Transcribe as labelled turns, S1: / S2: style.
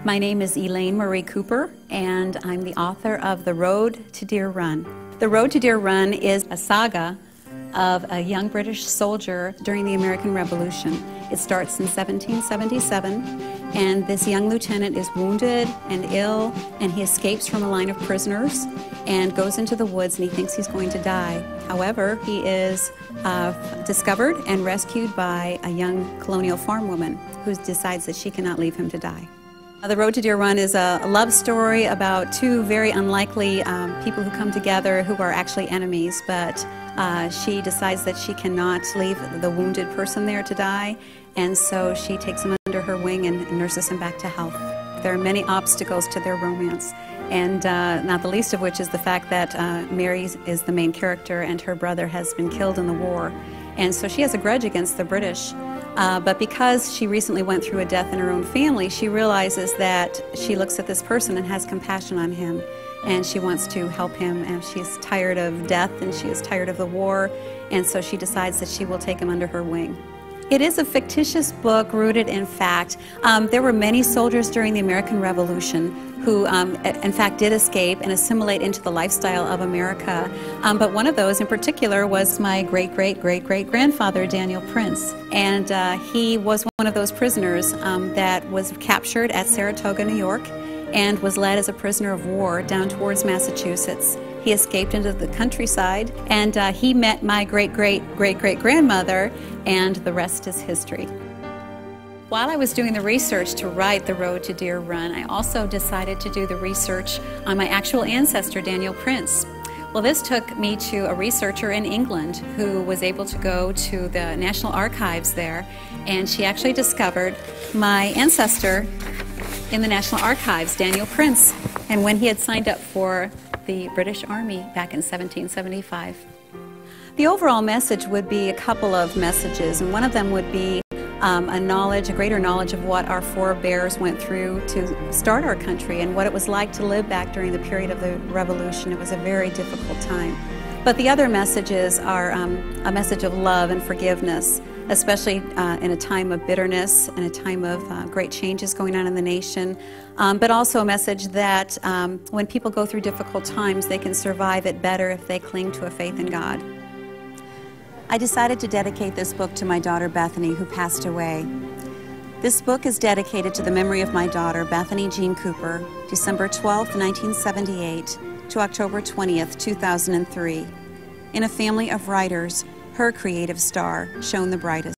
S1: My name is Elaine Marie Cooper, and I'm the author of The Road to Deer Run. The Road to Deer Run is a saga of a young British soldier during the American Revolution. It starts in 1777, and this young lieutenant is wounded and ill, and he escapes from a line of prisoners and goes into the woods, and he thinks he's going to die. However, he is discovered and rescued by a young colonial farm woman who decides that she cannot leave him to die. The Road to Deer Run is a love story about two very unlikely people who come together who are actually enemies, but she decides that she cannot leave the wounded person there to die, and so she takes him under her wing and nurses him back to health. There are many obstacles to their romance, and not the least of which is the fact that Mary is the main character and her brother has been killed in the war, and so she has a grudge against the British. But because she recently went through a death in her own family, she realizes that she looks at this person and has compassion on him, and she wants to help him, and she's tired of death and she is tired of the war, and so she decides that she will take him under her wing. It is a fictitious book rooted in fact. There were many soldiers during the American Revolution who in fact did escape and assimilate into the lifestyle of America. But one of those in particular was my great-great-great-great-grandfather, Daniel Prince. And he was one of those prisoners that was captured at Saratoga, New York, and was led as a prisoner of war down towards Massachusetts. He escaped into the countryside, and he met my great-great-great-great-grandmother, and the rest is history. While I was doing the research to write The Road to Deer Run, I also decided to do the research on my actual ancestor, Daniel Prince. Well, this took me to a researcher in England who was able to go to the National Archives there, and she actually discovered my ancestor in the National Archives, Daniel Prince, and when he had signed up for the British Army back in 1775. The overall message would be a couple of messages, and one of them would be a greater knowledge of what our forebears went through to start our country and what it was like to live back during the period of the Revolution. It was a very difficult time. But the other messages are a message of love and forgiveness, especially in a time of bitterness and a time of great changes going on in the nation, but also a message that when people go through difficult times, they can survive it better if they cling to a faith in God. I decided to dedicate this book to my daughter Bethany, who passed away. This book is dedicated to the memory of my daughter, Bethany Jean Cooper, December 12, 1978 to October 20th, 2003. In a family of writers, her creative star shone the brightest.